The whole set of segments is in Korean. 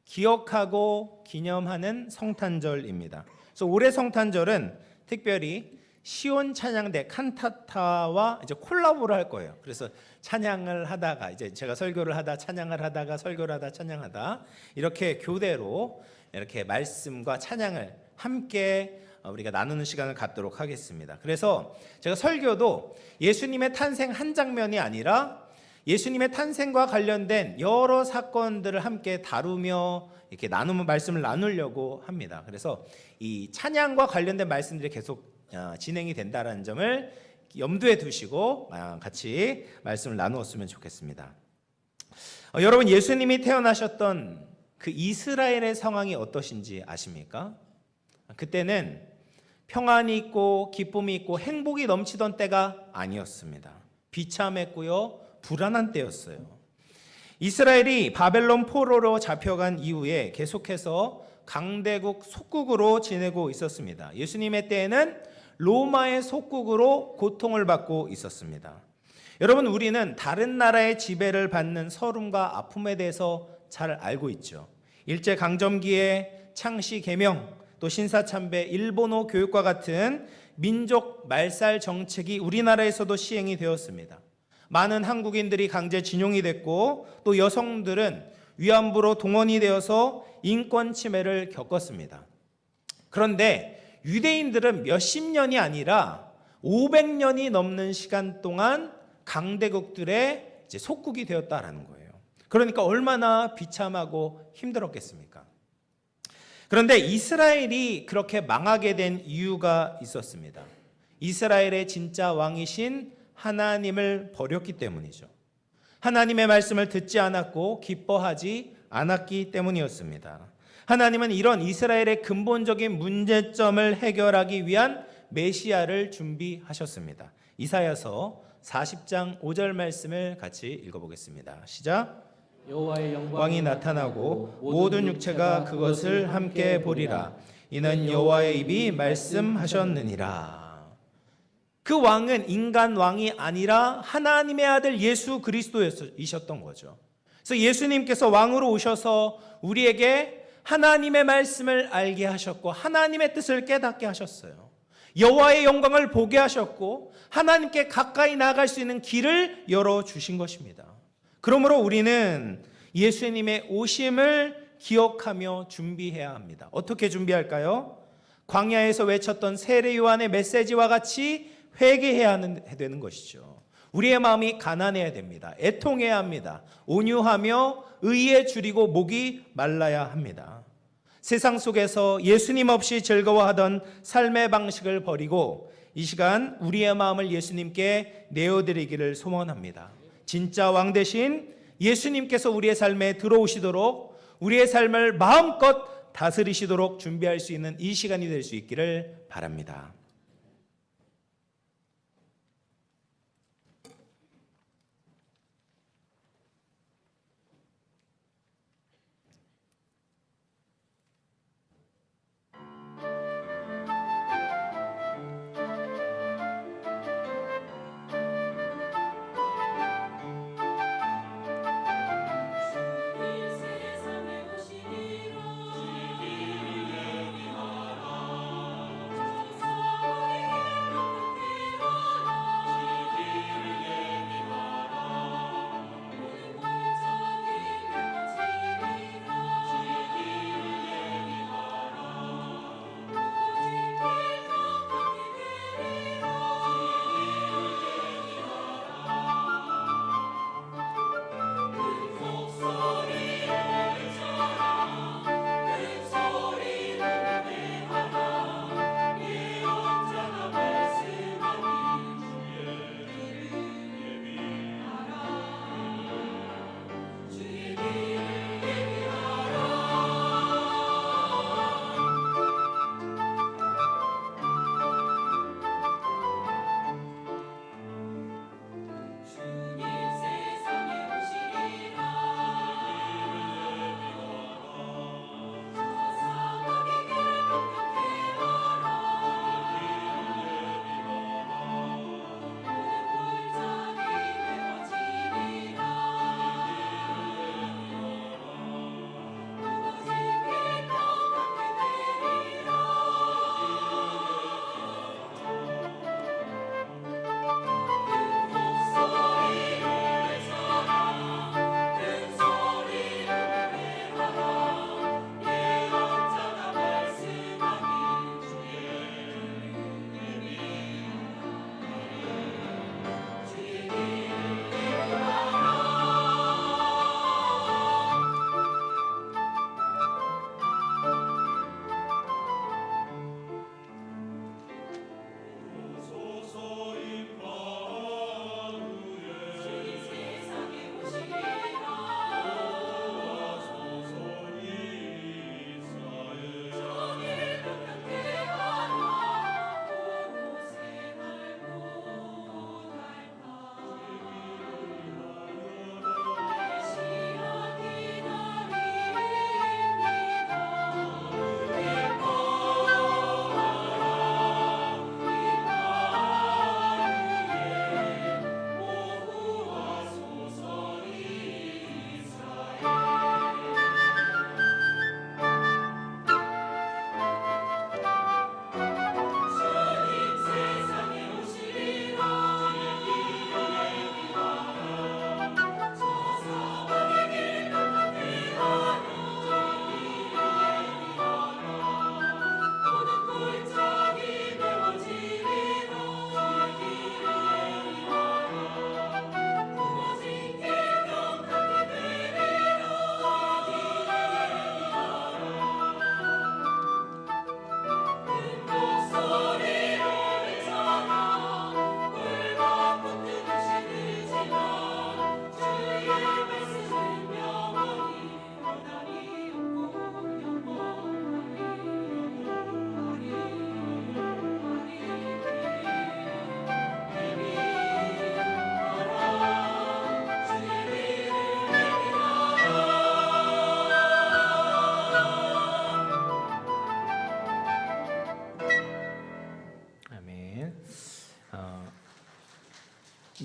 기억하고 기념하는 성탄절입니다. 그래서 올해 성탄절은 특별히 시온 찬양대 칸타타와 이제 콜라보를 할 거예요. 그래서 찬양을 하다가 이제 제가 설교를 하다 찬양을 하다가 설교를 하다 찬양하다 이렇게 교대로 이렇게 말씀과 찬양을 함께 우리가 나누는 시간을 갖도록 하겠습니다. 그래서 제가 설교도 예수님의 탄생 한 장면이 아니라 예수님의 탄생과 관련된 여러 사건들을 함께 다루며 이렇게 말씀을 나누려고 합니다. 그래서 이 찬양과 관련된 말씀들이 계속 진행이 된다는 점을 염두에 두시고 같이 말씀을 나누었으면 좋겠습니다. 여러분, 예수님이 태어나셨던 그 이스라엘의 상황이 어떠신지 아십니까? 그때는 평안이 있고 기쁨이 있고 행복이 넘치던 때가 아니었습니다. 비참했고요, 불안한 때였어요. 이스라엘이 바벨론 포로로 잡혀간 이후에 계속해서 강대국 속국으로 지내고 있었습니다. 예수님의 때에는 로마의 속국으로 고통을 받고 있었습니다. 여러분, 우리는 다른 나라의 지배를 받는 서름과 아픔에 대해서 잘 알고 있죠. 일제강점기에 창씨 개명, 또 신사참배, 일본어 교육과 같은 민족 말살 정책이 우리나라에서도 시행이 되었습니다. 많은 한국인들이 강제징용이 됐고 또 여성들은 위안부로 동원이 되어서 인권 침해를 겪었습니다. 그런데 유대인들은 몇십 년이 아니라 500년이 넘는 시간 동안 강대국들의 속국이 되었다라는 거예요. 그러니까 얼마나 비참하고 힘들었겠습니까? 그런데 이스라엘이 그렇게 망하게 된 이유가 있었습니다. 이스라엘의 진짜 왕이신 하나님을 버렸기 때문이죠. 하나님의 말씀을 듣지 않았고 기뻐하지 않았기 때문이었습니다. 하나님은 이런 이스라엘의 근본적인 문제점을 해결하기 위한 메시아를 준비하셨습니다. 이사야서 40장 5절 말씀을 같이 읽어보겠습니다. 시작. 여호와의 영광이 나타나고 모든 육체가 그것을 함께 보리라. 이는 여호와의 입이 말씀하셨느니라. 그 왕은 인간 왕이 아니라 하나님의 아들 예수 그리스도이셨던 거죠. 그래서 예수님께서 왕으로 오셔서 우리에게 하나님의 말씀을 알게 하셨고 하나님의 뜻을 깨닫게 하셨어요. 여호와의 영광을 보게 하셨고 하나님께 가까이 나아갈 수 있는 길을 열어주신 것입니다. 그러므로 우리는 예수님의 오심을 기억하며 준비해야 합니다. 어떻게 준비할까요? 광야에서 외쳤던 세례 요한의 메시지와 같이 회개해야 되는 것이죠. 우리의 마음이 가난해야 됩니다. 애통해야 합니다. 온유하며 의에 줄이고 목이 말라야 합니다. 세상 속에서 예수님 없이 즐거워하던 삶의 방식을 버리고 이 시간 우리의 마음을 예수님께 내어드리기를 소원합니다. 진짜 왕 대신 예수님께서 우리의 삶에 들어오시도록 우리의 삶을 마음껏 다스리시도록 준비할 수 있는 이 시간이 될 수 있기를 바랍니다.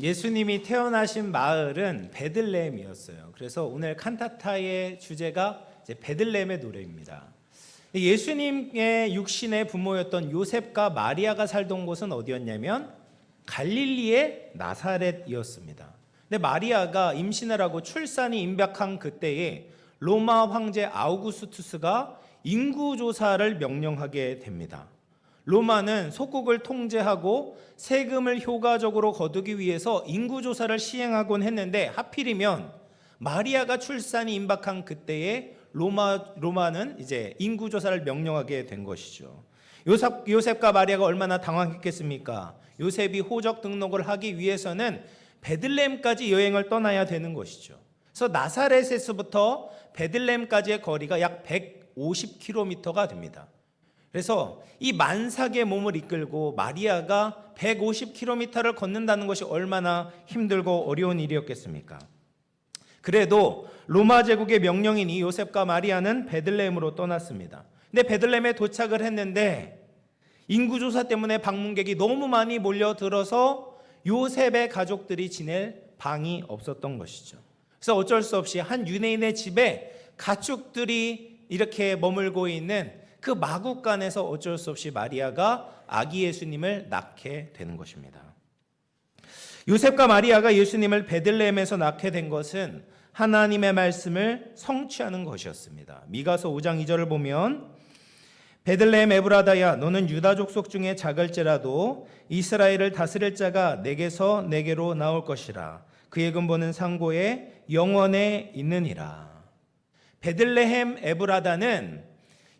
예수님이 태어나신 마을은 베들레헴이었어요. 그래서 오늘 칸타타의 주제가 이제 베들레헴의 노래입니다. 예수님의 육신의 부모였던 요셉과 마리아가 살던 곳은 어디였냐면 갈릴리의 나사렛이었습니다. 근데 마리아가 임신을 하고 출산이 임박한 그때에 로마 황제 아우구스투스가 인구조사를 명령하게 됩니다. 로마는 속국을 통제하고 세금을 효과적으로 거두기 위해서 인구조사를 시행하곤 했는데 하필이면 마리아가 출산이 임박한 그때에 로마는 이제 인구조사를 명령하게 된 것이죠. 요셉과 마리아가 얼마나 당황했겠습니까? 요셉이 호적 등록을 하기 위해서는 베들레헴까지 여행을 떠나야 되는 것이죠. 그래서 나사렛에서부터 베들레헴까지의 거리가 약 150km가 됩니다. 그래서 이 만삭의 몸을 이끌고 마리아가 150km를 걷는다는 것이 얼마나 힘들고 어려운 일이었겠습니까? 그래도 로마 제국의 명령이니 요셉과 마리아는 베들레헴으로 떠났습니다. 근데 베들레헴에 도착을 했는데 인구조사 때문에 방문객이 너무 많이 몰려들어서 요셉의 가족들이 지낼 방이 없었던 것이죠. 그래서 어쩔 수 없이 한 유대인의 집에 가축들이 이렇게 머물고 있는 그 마국간에서 어쩔 수 없이 마리아가 아기 예수님을 낳게 되는 것입니다. 요셉과 마리아가 예수님을 베들레헴에서 낳게 된 것은 하나님의 말씀을 성취하는 것이었습니다. 미가서 5장 2절을 보면 베들레헴 에브라다야 너는 유다 족속 중에 작을지라도 이스라엘을 다스릴 자가 내게서 내게로 나올 것이라 그의 근본은 상고에 영원에 있느니라. 베들레헴 에브라다는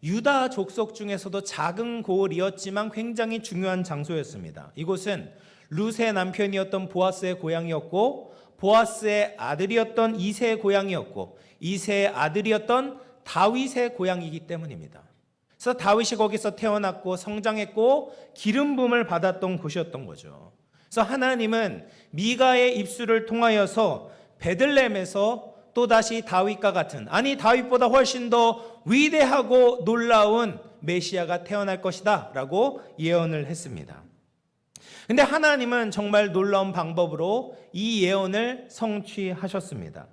유다 족속 중에서도 작은 고을이었지만 굉장히 중요한 장소였습니다. 이곳은 룻의 남편이었던 보아스의 고향이었고 보아스의 아들이었던 이새의 고향이었고 이새의 아들이었던 다윗의 고향이기 때문입니다. 그래서 다윗이 거기서 태어났고 성장했고 기름 부음을 받았던 곳이었던 거죠. 그래서 하나님은 미가의 입술을 통하여서 베들레헴에서 또다시 다윗과 같은, 아니 다윗보다 훨씬 더 위대하고 놀라운 메시아가 태어날 것이다 라고 예언을 했습니다. 근데 하나님은 정말 놀라운 방법으로 이 예언을 성취하셨습니다.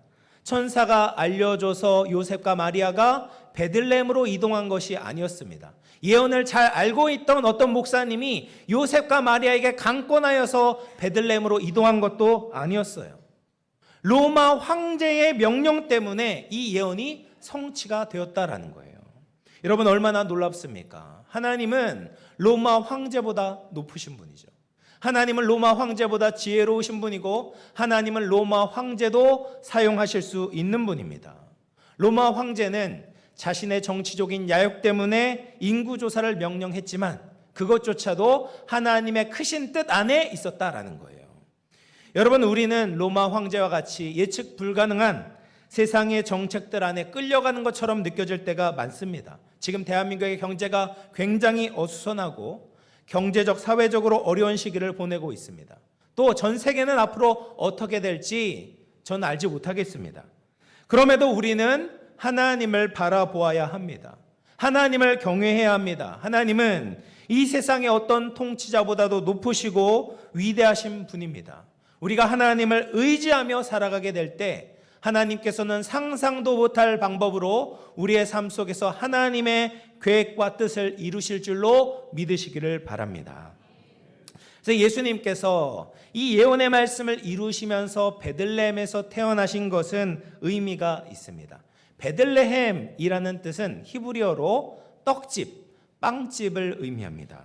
천사가 알려줘서 요셉과 마리아가 베들레헴으로 이동한 것이 아니었습니다. 예언을 잘 알고 있던 어떤 목사님이 요셉과 마리아에게 강권하여서 베들레헴으로 이동한 것도 아니었어요. 로마 황제의 명령 때문에 이 예언이 성취가 되었다라는 거예요. 여러분 얼마나 놀랍습니까? 하나님은 로마 황제보다 높으신 분이죠. 하나님은 로마 황제보다 지혜로우신 분이고 하나님은 로마 황제도 사용하실 수 있는 분입니다. 로마 황제는 자신의 정치적인 야욕 때문에 인구조사를 명령했지만 그것조차도 하나님의 크신 뜻 안에 있었다라는 거예요. 여러분 우리는 로마 황제와 같이 예측 불가능한 세상의 정책들 안에 끌려가는 것처럼 느껴질 때가 많습니다. 지금 대한민국의 경제가 굉장히 어수선하고 경제적, 사회적으로 어려운 시기를 보내고 있습니다. 또 전 세계는 앞으로 어떻게 될지 저는 알지 못하겠습니다. 그럼에도 우리는 하나님을 바라보아야 합니다. 하나님을 경외해야 합니다. 하나님은 이 세상의 어떤 통치자보다도 높으시고 위대하신 분입니다. 우리가 하나님을 의지하며 살아가게 될 때 하나님께서는 상상도 못할 방법으로 우리의 삶 속에서 하나님의 계획과 뜻을 이루실 줄로 믿으시기를 바랍니다. 그래서 예수님께서 이 예언의 말씀을 이루시면서 베들레헴에서 태어나신 것은 의미가 있습니다. 베들레헴이라는 뜻은 히브리어로 떡집, 빵집을 의미합니다.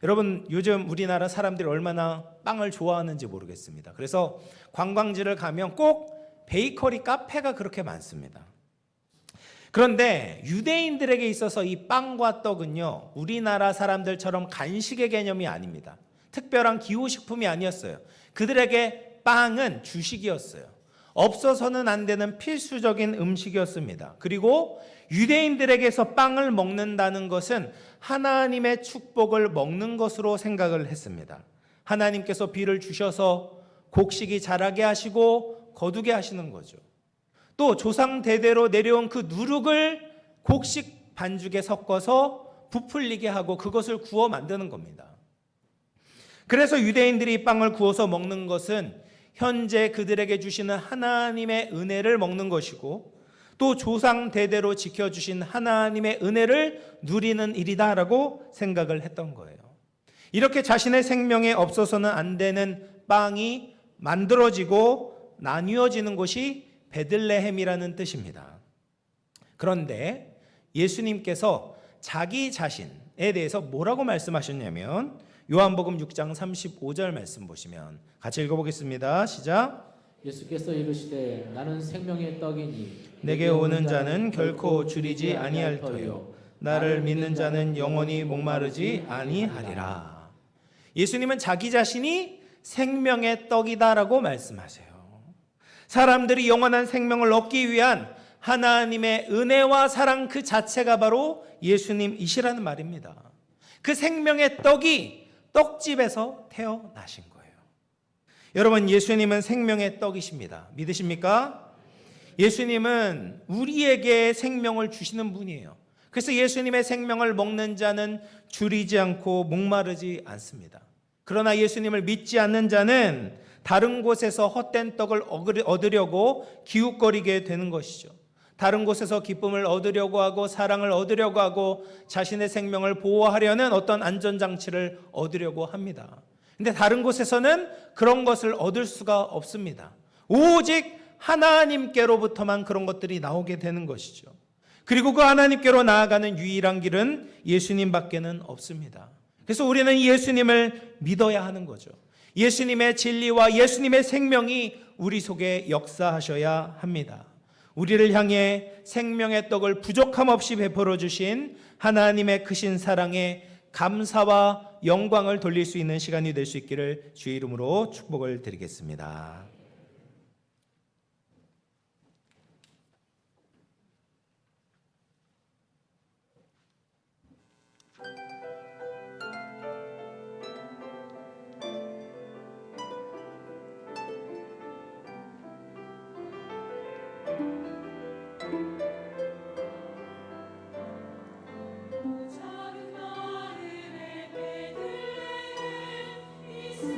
여러분 요즘 우리나라 사람들이 얼마나 빵을 좋아하는지 모르겠습니다. 그래서 관광지를 가면 꼭 베이커리 카페가 그렇게 많습니다. 그런데 유대인들에게 있어서 이 빵과 떡은요 우리나라 사람들처럼 간식의 개념이 아닙니다. 특별한 기호식품이 아니었어요. 그들에게 빵은 주식이었어요. 없어서는 안 되는 필수적인 음식이었습니다. 그리고 유대인들에게서 빵을 먹는다는 것은 하나님의 축복을 먹는 것으로 생각을 했습니다. 하나님께서 비를 주셔서 곡식이 자라게 하시고 거두게 하시는 거죠. 또 조상 대대로 내려온 그 누룩을 곡식 반죽에 섞어서 부풀리게 하고 그것을 구워 만드는 겁니다. 그래서 유대인들이 빵을 구워서 먹는 것은 현재 그들에게 주시는 하나님의 은혜를 먹는 것이고 또 조상 대대로 지켜주신 하나님의 은혜를 누리는 일이다라고 생각을 했던 거예요. 이렇게 자신의 생명에 없어서는 안 되는 빵이 만들어지고 나뉘어지는 곳이 베들레헴이라는 뜻입니다. 그런데 예수님께서 자기 자신에 대해서 뭐라고 말씀하셨냐면 요한복음 6장 35절 말씀 보시면 같이 읽어보겠습니다. 시작. 예수께서 이르시되 나는 생명의 떡이니 내게 오는 자는 결코 줄이지 아니할 터요 나를 믿는 자는 영원히 목마르지 아니하리라. 예수님은 자기 자신이 생명의 떡이다라고 말씀하세요. 사람들이 영원한 생명을 얻기 위한 하나님의 은혜와 사랑 그 자체가 바로 예수님이시라는 말입니다. 그 생명의 떡이 떡집에서 태어나신 거예요. 여러분, 예수님은 생명의 떡이십니다. 믿으십니까? 예수님은 우리에게 생명을 주시는 분이에요. 그래서 예수님의 생명을 먹는 자는 줄이지 않고 목마르지 않습니다. 그러나 예수님을 믿지 않는 자는 다른 곳에서 헛된 떡을 얻으려고 기웃거리게 되는 것이죠. 다른 곳에서 기쁨을 얻으려고 하고 사랑을 얻으려고 하고 자신의 생명을 보호하려는 어떤 안전장치를 얻으려고 합니다. 근데 다른 곳에서는 그런 것을 얻을 수가 없습니다. 오직 하나님께로부터만 그런 것들이 나오게 되는 것이죠. 그리고 그 하나님께로 나아가는 유일한 길은 예수님밖에는 없습니다. 그래서 우리는 예수님을 믿어야 하는 거죠. 예수님의 진리와 예수님의 생명이 우리 속에 역사하셔야 합니다. 우리를 향해 생명의 떡을 부족함 없이 베풀어 주신 하나님의 크신 사랑에 감사와 영광을 돌릴 수 있는 시간이 될 수 있기를 주의 이름으로 축복을 드리겠습니다.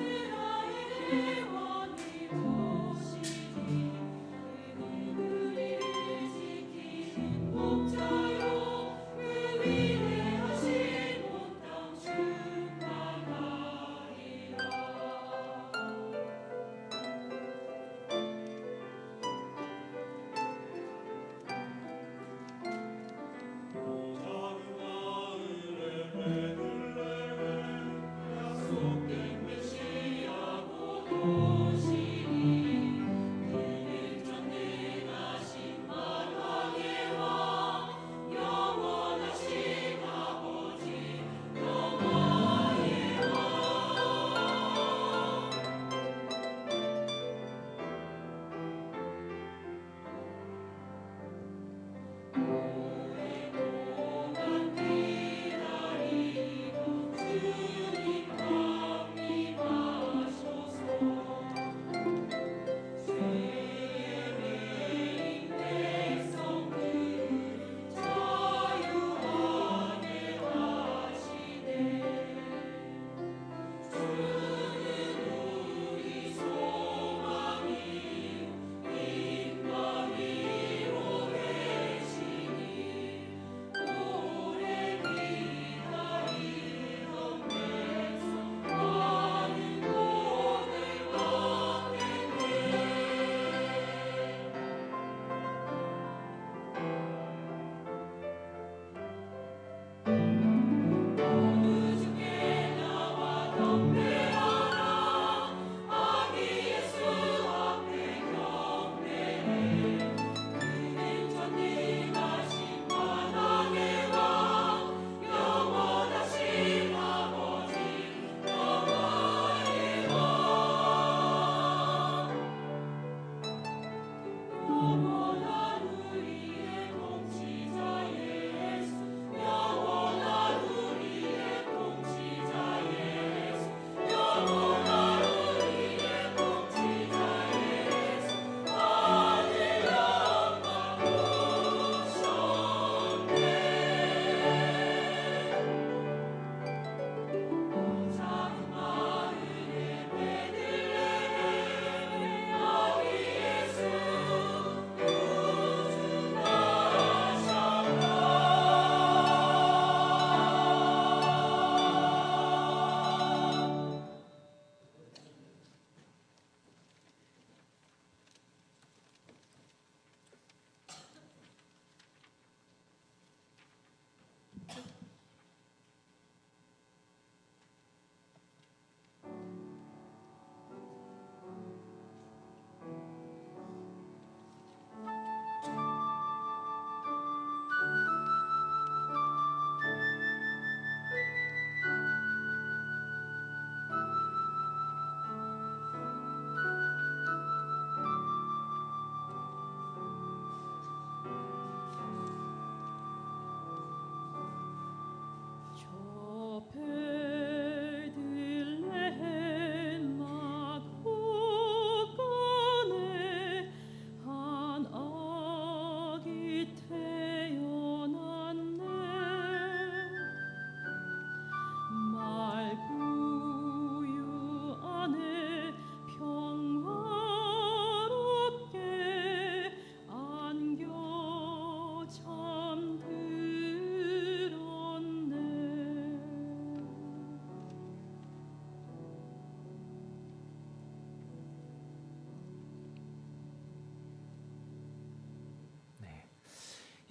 이스라엘의 원이고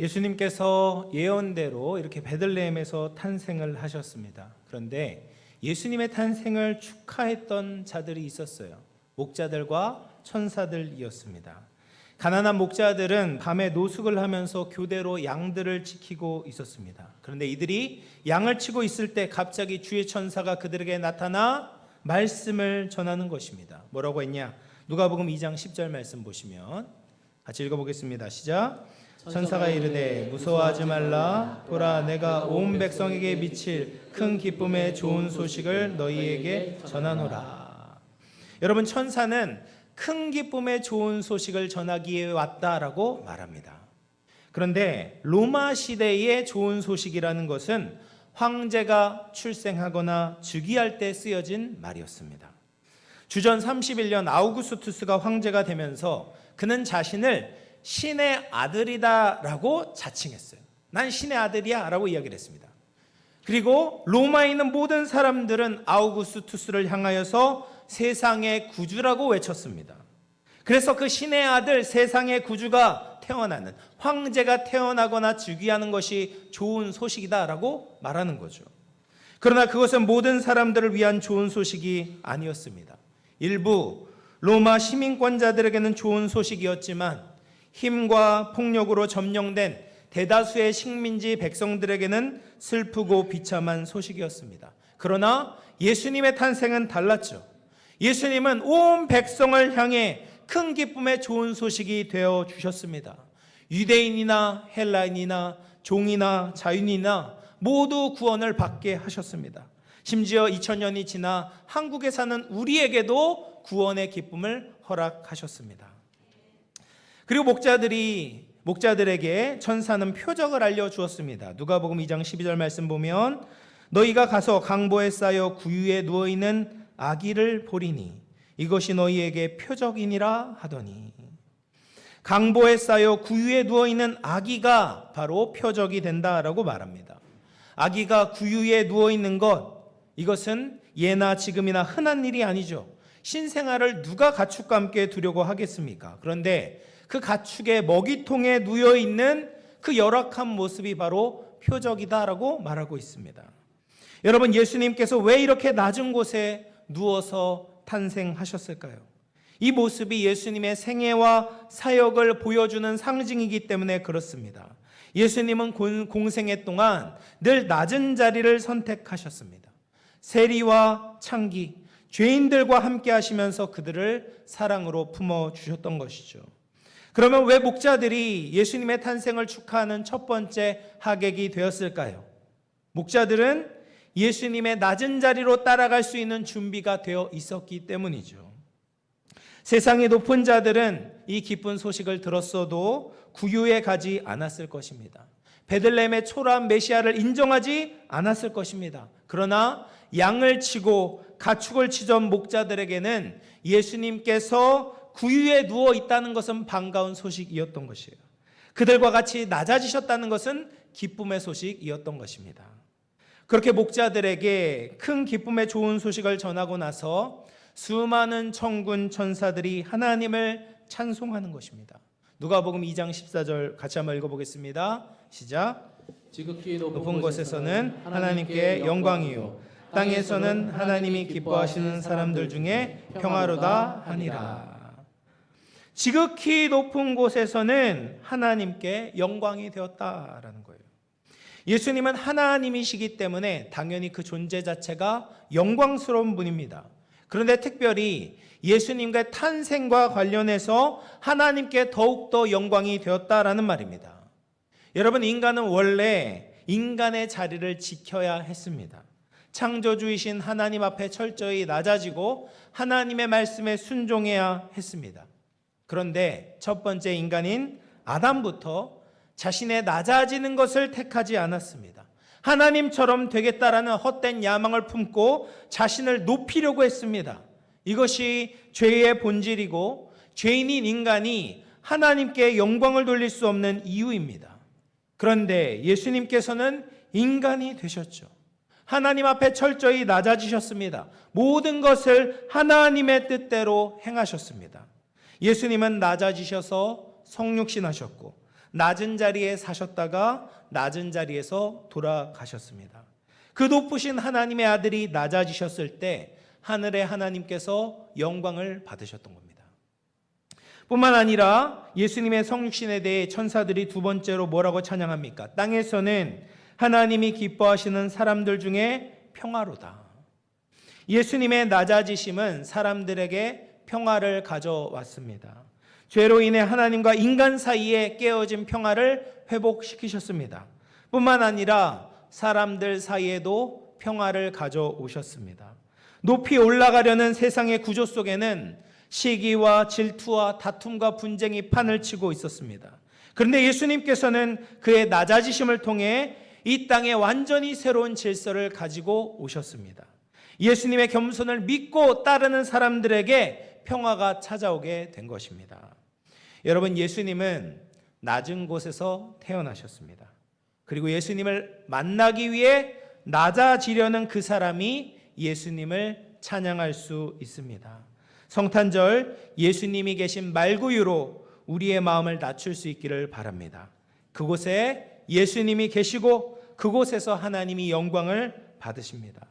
예수님께서 예언대로 이렇게 베들레헴에서 탄생을 하셨습니다. 그런데 예수님의 탄생을 축하했던 자들이 있었어요. 목자들과 천사들이었습니다. 가난한 목자들은 밤에 노숙을 하면서 교대로 양들을 지키고 있었습니다. 그런데 이들이 양을 치고 있을 때 갑자기 주의 천사가 그들에게 나타나 말씀을 전하는 것입니다. 뭐라고 했냐? 누가복음 2장 10절 말씀 보시면 같이 읽어보겠습니다. 시작. 천사가 이르되 무서워하지 말라. 보라, 내가 온 백성에게 미칠 큰 기쁨의 좋은 소식을 너희에게 전하노라. 여러분, 천사는 큰 기쁨의 좋은 소식을 전하기 위해 왔다라고 말합니다. 그런데 로마 시대의 좋은 소식이라는 것은 황제가 출생하거나 즉위할 때 쓰여진 말이었습니다. 주전 31년 아우구스투스가 황제가 되면서 그는 자신을 신의 아들이다라고 자칭했어요. 난 신의 아들이야 라고 이야기를 했습니다. 그리고 로마에 있는 모든 사람들은 아우구스투스를 향하여서 세상의 구주라고 외쳤습니다. 그래서 그 신의 아들, 세상의 구주가 태어나는, 황제가 태어나거나 즉위하는 것이 좋은 소식이다라고 말하는 거죠. 그러나 그것은 모든 사람들을 위한 좋은 소식이 아니었습니다. 일부 로마 시민권자들에게는 좋은 소식이었지만 힘과 폭력으로 점령된 대다수의 식민지 백성들에게는 슬프고 비참한 소식이었습니다. 그러나 예수님의 탄생은 달랐죠. 예수님은 온 백성을 향해 큰 기쁨의 좋은 소식이 되어 주셨습니다. 유대인이나 헬라인이나 종이나 자유인이나 모두 구원을 받게 하셨습니다. 심지어 2000년이 지나 한국에 사는 우리에게도 구원의 기쁨을 허락하셨습니다. 그리고 목자들에게 천사는 표적을 알려주었습니다. 누가복음 2장 12절 말씀 보면 너희가 가서 강보에 쌓여 구유에 누워있는 아기를 보리니 이것이 너희에게 표적이니라 하더니, 강보에 쌓여 구유에 누워있는 아기가 바로 표적이 된다라고 말합니다. 아기가 구유에 누워있는 것, 이것은 예나 지금이나 흔한 일이 아니죠. 신생아를 누가 가축과 함께 두려고 하겠습니까? 그런데 그 가축의 먹이통에 누워있는 그 열악한 모습이 바로 표적이다라고 말하고 있습니다. 여러분, 예수님께서 왜 이렇게 낮은 곳에 누워서 탄생하셨을까요? 이 모습이 예수님의 생애와 사역을 보여주는 상징이기 때문에 그렇습니다. 예수님은 공생애 동안 늘 낮은 자리를 선택하셨습니다. 세리와 창기, 죄인들과 함께 하시면서 그들을 사랑으로 품어주셨던 것이죠. 그러면 왜 목자들이 예수님의 탄생을 축하하는 첫 번째 하객이 되었을까요? 목자들은 예수님의 낮은 자리로 따라갈 수 있는 준비가 되어 있었기 때문이죠. 세상의 높은 자들은 이 기쁜 소식을 들었어도 구유에 가지 않았을 것입니다. 베들레헴의 초라한 메시아를 인정하지 않았을 것입니다. 그러나 양을 치고 가축을 치던 목자들에게는 예수님께서 구유에 누워 있다는 것은 반가운 소식이었던 것이에요. 그들과 같이 낮아지셨다는 것은 기쁨의 소식이었던 것입니다. 그렇게 목자들에게 큰 기쁨의 좋은 소식을 전하고 나서 수많은 천군 천사들이 하나님을 찬송하는 것입니다. 누가복음 2장 14절 같이 한번 읽어보겠습니다. 시작. 지극히 높은 곳에서는 하나님께 영광이요 땅에서는 하나님이 기뻐하시는 사람들 중에 평화로다 하니라. 지극히 높은 곳에서는 하나님께 영광이 되었다라는 거예요. 예수님은 하나님이시기 때문에 당연히 그 존재 자체가 영광스러운 분입니다. 그런데 특별히 예수님의 탄생과 관련해서 하나님께 더욱더 영광이 되었다라는 말입니다. 여러분, 인간은 원래 인간의 자리를 지켜야 했습니다. 창조주이신 하나님 앞에 철저히 낮아지고 하나님의 말씀에 순종해야 했습니다. 그런데 첫 번째 인간인 아담부터 자신의 낮아지는 것을 택하지 않았습니다. 하나님처럼 되겠다라는 헛된 야망을 품고 자신을 높이려고 했습니다. 이것이 죄의 본질이고 죄인인 인간이 하나님께 영광을 돌릴 수 없는 이유입니다. 그런데 예수님께서는 인간이 되셨죠. 하나님 앞에 철저히 낮아지셨습니다. 모든 것을 하나님의 뜻대로 행하셨습니다. 예수님은 낮아지셔서 성육신하셨고 낮은 자리에 사셨다가 낮은 자리에서 돌아가셨습니다. 그 높으신 하나님의 아들이 낮아지셨을 때 하늘의 하나님께서 영광을 받으셨던 겁니다. 뿐만 아니라 예수님의 성육신에 대해 천사들이 두 번째로 뭐라고 찬양합니까? 땅에서는 하나님이 기뻐하시는 사람들 중에 평화로다. 예수님의 낮아지심은 사람들에게 평화를 가져왔습니다. 죄로 인해 하나님과 인간 사이에 깨어진 평화를 회복시키셨습니다. 뿐만 아니라 사람들 사이에도 평화를 가져오셨습니다. 높이 올라가려는 세상의 구조 속에는 시기와 질투와 다툼과 분쟁이 판을 치고 있었습니다. 그런데 예수님께서는 그의 낮아지심을 통해 이 땅에 완전히 새로운 질서를 가지고 오셨습니다. 예수님의 겸손을 믿고 따르는 사람들에게 평화가 찾아오게 된 것입니다. 여러분, 예수님은 낮은 곳에서 태어나셨습니다. 그리고 예수님을 만나기 위해 낮아지려는 그 사람이 예수님을 찬양할 수 있습니다. 성탄절 예수님이 계신 말구유로 우리의 마음을 낮출 수 있기를 바랍니다. 그곳에 예수님이 계시고 그곳에서 하나님이 영광을 받으십니다.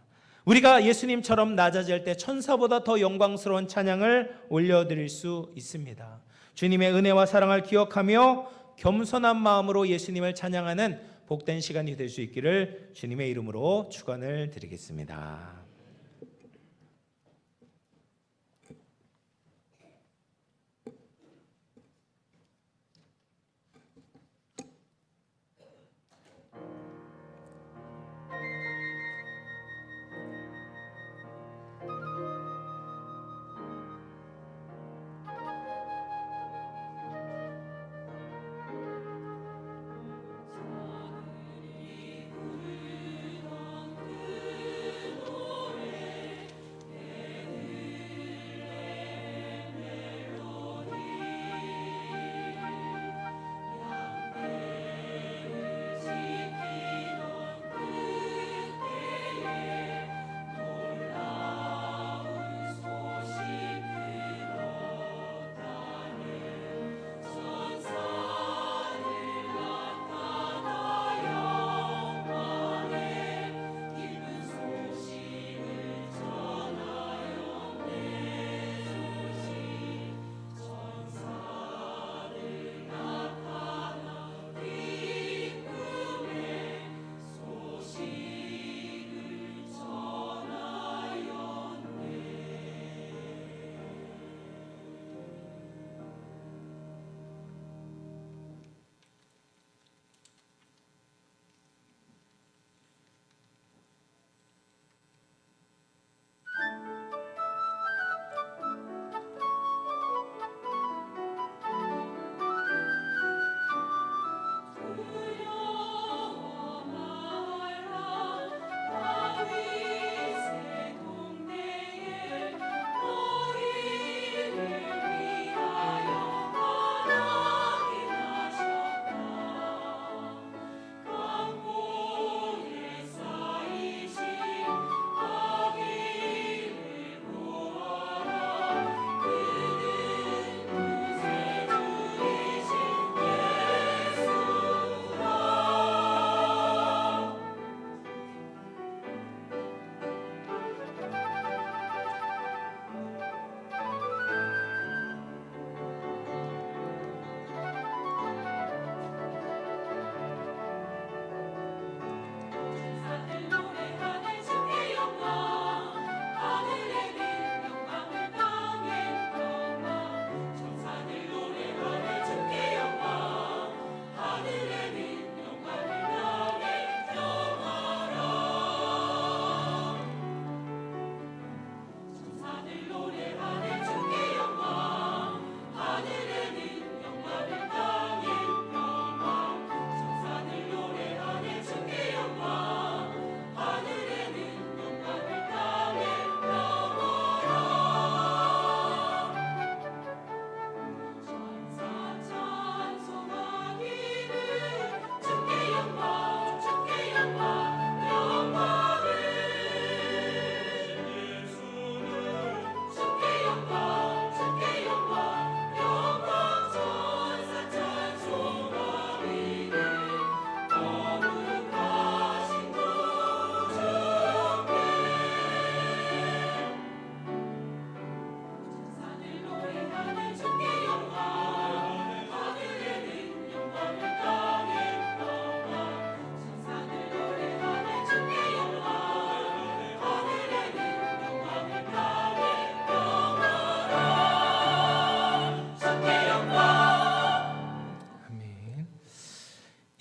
우리가 예수님처럼 낮아질 때 천사보다 더 영광스러운 찬양을 올려드릴 수 있습니다. 주님의 은혜와 사랑을 기억하며 겸손한 마음으로 예수님을 찬양하는 복된 시간이 될 수 있기를 주님의 이름으로 축원을 드리겠습니다.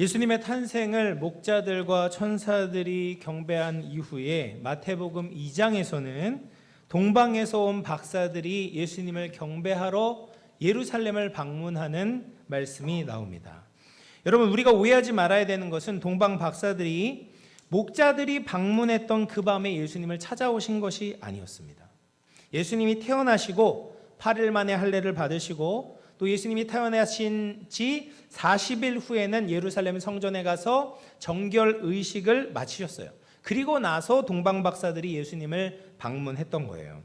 예수님의 탄생을 목자들과 천사들이 경배한 이후에 마태복음 2장에서는 동방에서 온 박사들이 예수님을 경배하러 예루살렘을 방문하는 말씀이 나옵니다. 여러분, 우리가 오해하지 말아야 되는 것은 동방 박사들이 목자들이 방문했던 그 밤에 예수님을 찾아오신 것이 아니었습니다. 예수님이 태어나시고 8일 만에 할례를 받으시고 또 예수님이 태어나신 지 40일 후에는 예루살렘 성전에 가서 정결 의식을 마치셨어요. 그리고 나서 동방 박사들이 예수님을 방문했던 거예요.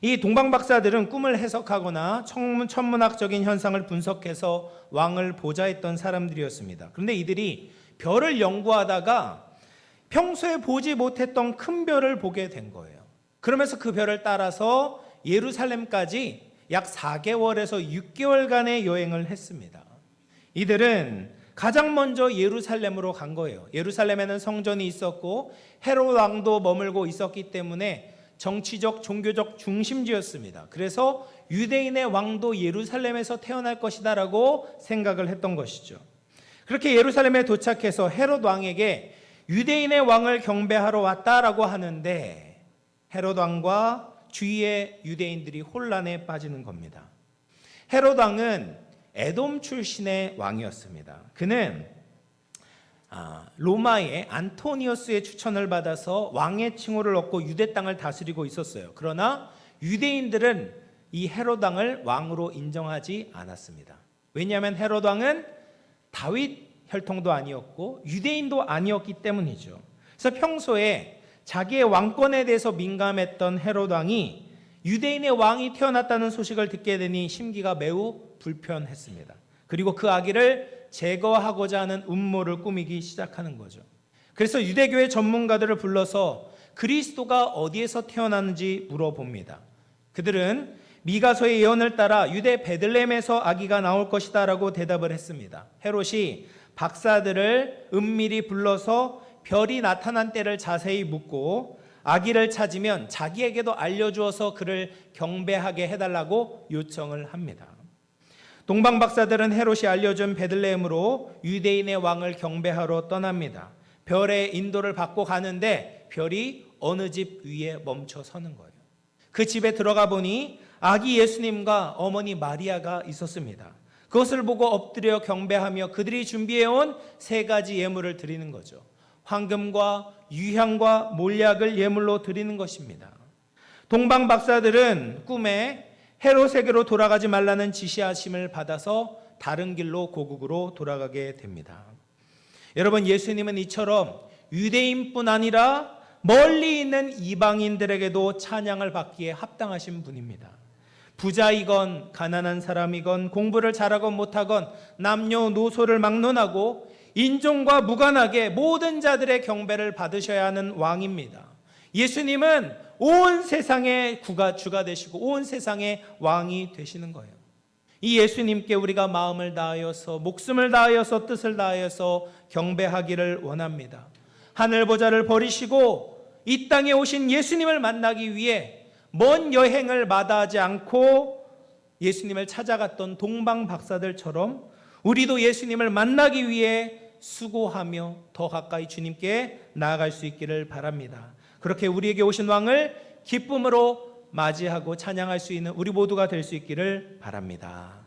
이 동방 박사들은 꿈을 해석하거나 천문학적인 현상을 분석해서 왕을 보좌했던 사람들이었습니다. 그런데 이들이 별을 연구하다가 평소에 보지 못했던 큰 별을 보게 된 거예요. 그러면서 그 별을 따라서 예루살렘까지 약 4개월에서 6개월간의 여행을 했습니다. 이들은 가장 먼저 예루살렘으로 간 거예요. 예루살렘에는 성전이 있었고 헤롯 왕도 머물고 있었기 때문에 정치적, 종교적 중심지였습니다. 그래서 유대인의 왕도 예루살렘에서 태어날 것이다라고 생각을 했던 것이죠. 그렇게 예루살렘에 도착해서 헤롯 왕에게 유대인의 왕을 경배하러 왔다라고 하는데 헤롯 왕과 주위의 유대인들이 혼란에 빠지는 겁니다. 헤롯 왕은 에돔 출신의 왕이었습니다. 그는 로마의 안토니우스의 추천을 받아서 왕의 칭호를 얻고 유대 땅을 다스리고 있었어요. 그러나 유대인들은 이 헤롯 왕을 왕으로 인정하지 않았습니다. 왜냐하면 헤롯 왕은 다윗 혈통도 아니었고 유대인도 아니었기 때문이죠. 그래서 평소에 자기의 왕권에 대해서 민감했던 헤롯 왕이 유대인의 왕이 태어났다는 소식을 듣게 되니 심기가 매우 불편했습니다. 그리고 그 아기를 제거하고자 하는 음모를 꾸미기 시작하는 거죠. 그래서 유대교의 전문가들을 불러서 그리스도가 어디에서 태어났는지 물어봅니다. 그들은 미가서의 예언을 따라 유대 베들레헴에서 아기가 나올 것이다 라고 대답을 했습니다. 헤롯이 박사들을 은밀히 불러서 별이 나타난 때를 자세히 묻고 아기를 찾으면 자기에게도 알려주어서 그를 경배하게 해달라고 요청을 합니다. 동방 박사들은 헤롯이 알려준 베들레헴으로 유대인의 왕을 경배하러 떠납니다. 별의 인도를 받고 가는데 별이 어느 집 위에 멈춰 서는 거예요. 그 집에 들어가 보니 아기 예수님과 어머니 마리아가 있었습니다. 그것을 보고 엎드려 경배하며 그들이 준비해온 3가지 예물을 드리는 거죠. 황금과 유향과 몰약을 예물로 드리는 것입니다. 동방 박사들은 꿈에 헤롯에게로 돌아가지 말라는 지시하심을 받아서 다른 길로 고국으로 돌아가게 됩니다. 여러분, 예수님은 이처럼 유대인뿐 아니라 멀리 있는 이방인들에게도 찬양을 받기에 합당하신 분입니다. 부자이건 가난한 사람이건 공부를 잘하건 못하건 남녀노소를 막론하고 인종과 무관하게 모든 자들의 경배를 받으셔야 하는 왕입니다. 예수님은 온 세상의 주가 되시고 온 세상의 왕이 되시는 거예요. 이 예수님께 우리가 마음을 다하여서 목숨을 다하여서 뜻을 다하여서 경배하기를 원합니다. 하늘 보좌를 버리시고 이 땅에 오신 예수님을 만나기 위해 먼 여행을 마다하지 않고 예수님을 찾아갔던 동방 박사들처럼 우리도 예수님을 만나기 위해 수고하며 더 가까이 주님께 나아갈 수 있기를 바랍니다. 그렇게 우리에게 오신 왕을 기쁨으로 맞이하고 찬양할 수 있는 우리 모두가 될 수 있기를 바랍니다.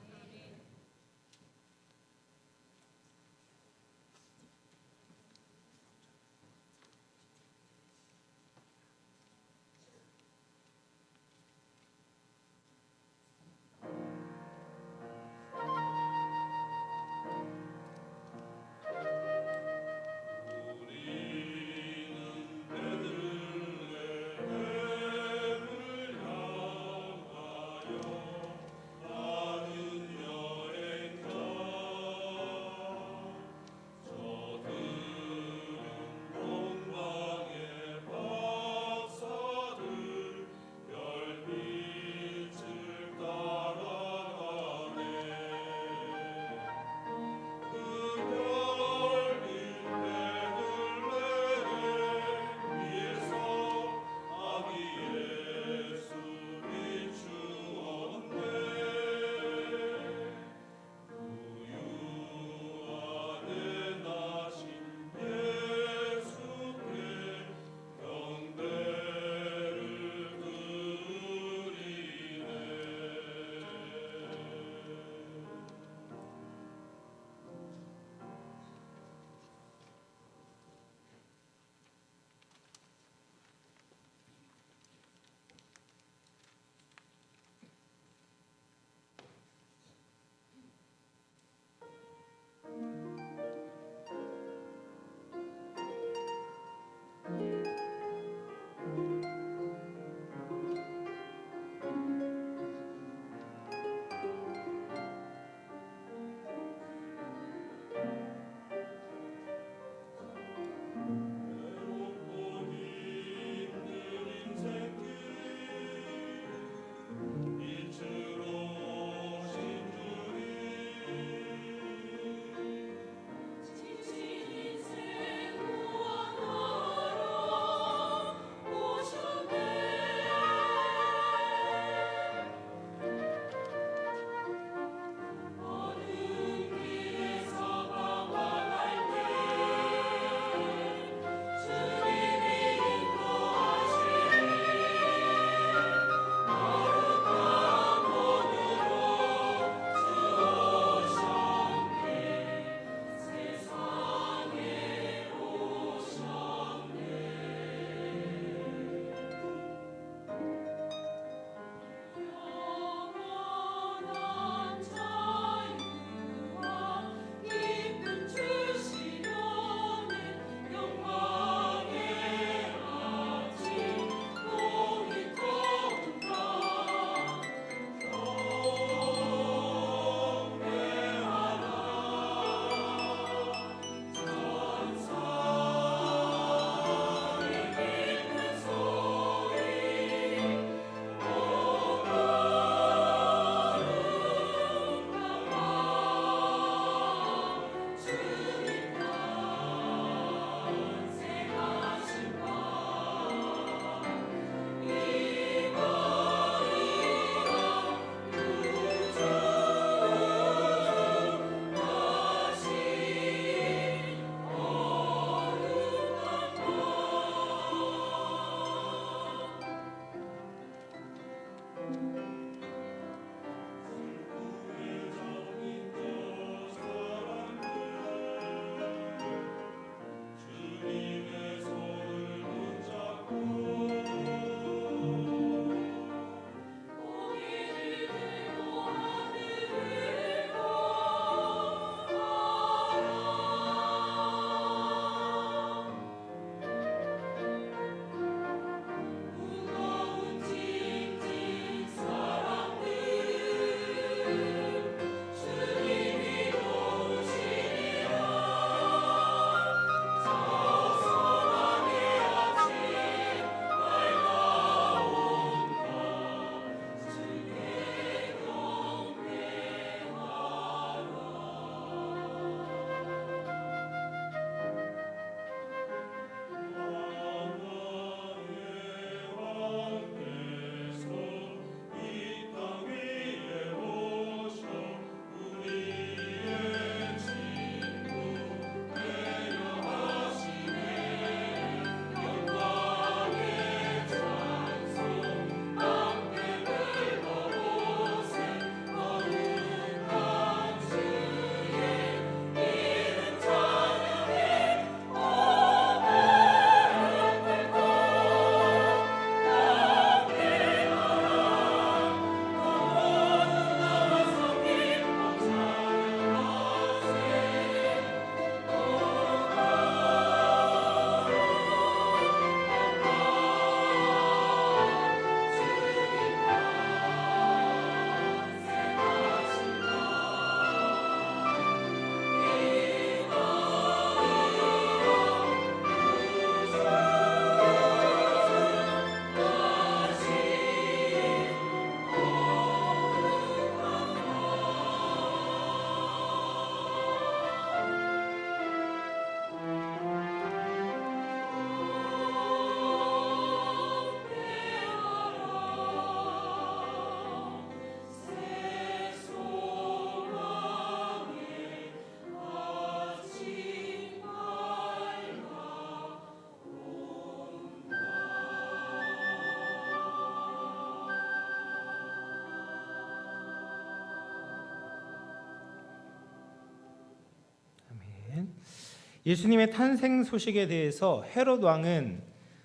예수님의 탄생 소식에 대해서 헤롯 왕은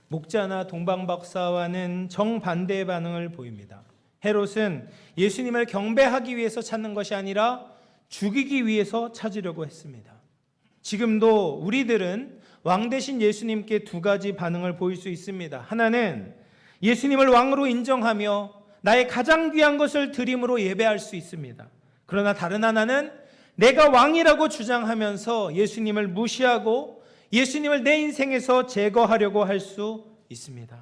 목자나 동방박사와는 정반대의 반응을 보입니다. 헤롯은 예수님을 경배하기 위해서 찾는 것이 아니라 죽이기 위해서 찾으려고 했습니다. 지금도 우리들은 왕 대신 예수님께 두 가지 반응을 보일 수 있습니다. 하나는 예수님을 왕으로 인정하며 나의 가장 귀한 것을 드림으로 예배할 수 있습니다. 그러나 다른 하나는 내가 왕이라고 주장하면서 예수님을 무시하고 예수님을 내 인생에서 제거하려고 할 수 있습니다.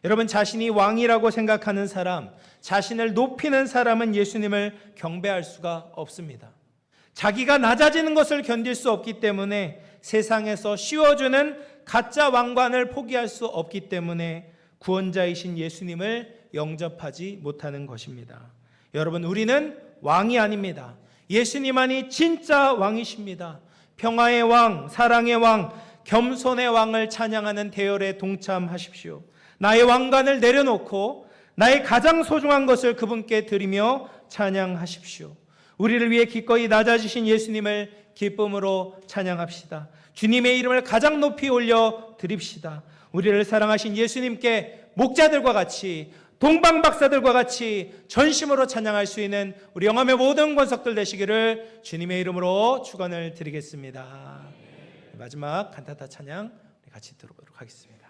여러분, 자신이 왕이라고 생각하는 사람, 자신을 높이는 사람은 예수님을 경배할 수가 없습니다. 자기가 낮아지는 것을 견딜 수 없기 때문에 세상에서 씌워주는 가짜 왕관을 포기할 수 없기 때문에 구원자이신 예수님을 영접하지 못하는 것입니다. 여러분, 우리는 왕이 아닙니다. 예수님만이 진짜 왕이십니다. 평화의 왕, 사랑의 왕, 겸손의 왕을 찬양하는 대열에 동참하십시오. 나의 왕관을 내려놓고 나의 가장 소중한 것을 그분께 드리며 찬양하십시오. 우리를 위해 기꺼이 낮아지신 예수님을 기쁨으로 찬양합시다. 주님의 이름을 가장 높이 올려 드립시다. 우리를 사랑하신 예수님께 목자들과 같이, 동방박사들과 같이 전심으로 찬양할 수 있는 우리 영암의 모든 권석들 되시기를 주님의 이름으로 축원을 드리겠습니다. 마지막 칸타타 찬양 같이 들어보도록 하겠습니다.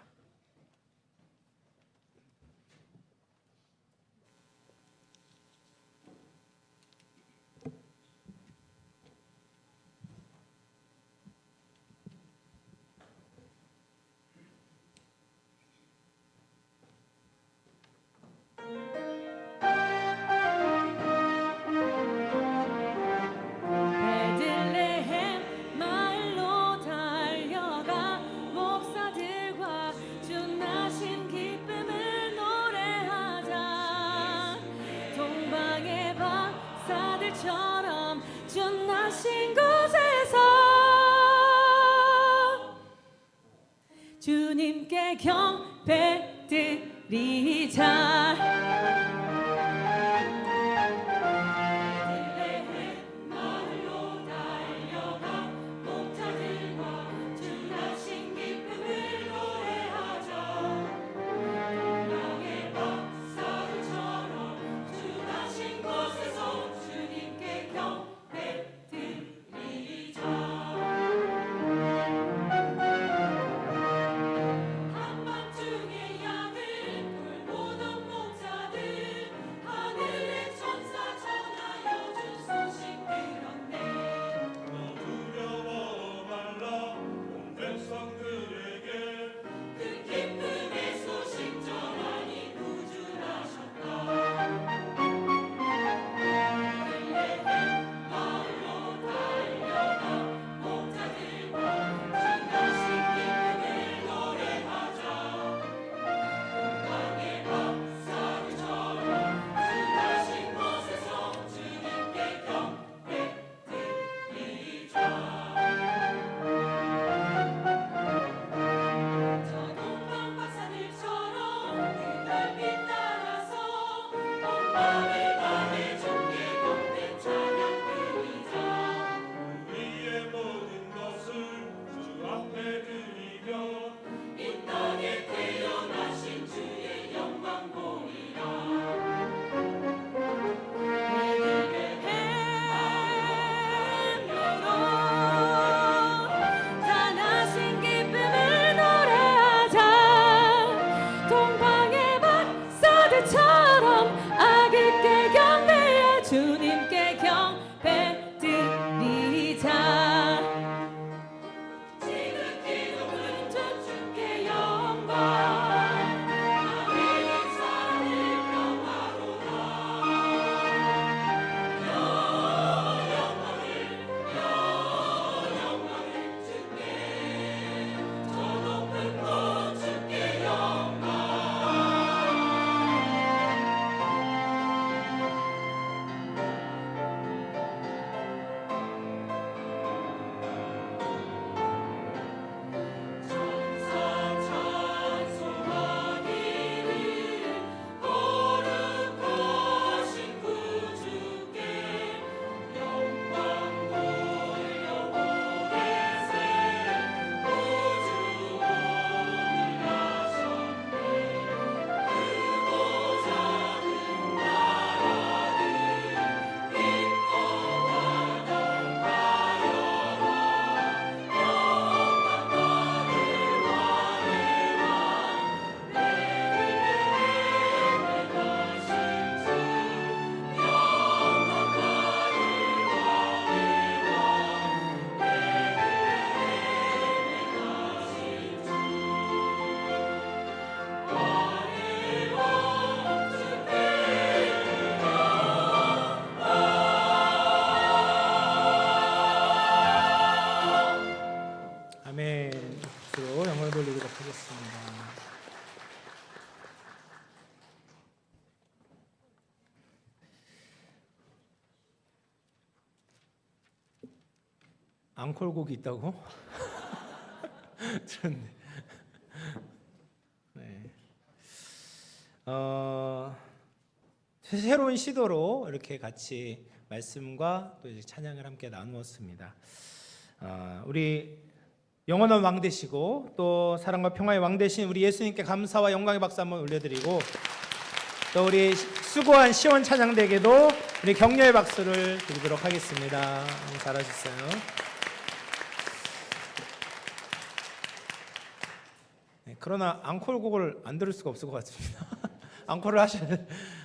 베들레헴 마을로 달려가 목사들과 주 나신 기쁨을 노래하자. 동방의 박사들처럼 주 나신 곳에서 주님께 경배 드리자. 한밤중에 양을 돌보던 목자들 박수로 영광을 돌리도록 하겠습니다. 앙콜곡이 있다고? 좋네. 네. 새로운 시도로 이렇게 같이 말씀과 또 이제 찬양을 함께 나누었습니다. 우리 영원한 왕 되시고 또 사랑과 평화의 왕 되신 우리 예수님께 감사와 영광의 박수 한번 올려드리고, 또 우리 수고한 시원 찬양대에게도 우리 격려의 박수를 드리도록 하겠습니다. 너무 잘하셨어요. 네, 그러나 앙콜곡을 안 들을 수가 없을 것 같습니다.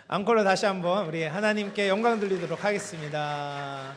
앙콜로 다시 한번 우리 하나님께 영광 돌리도록 하겠습니다.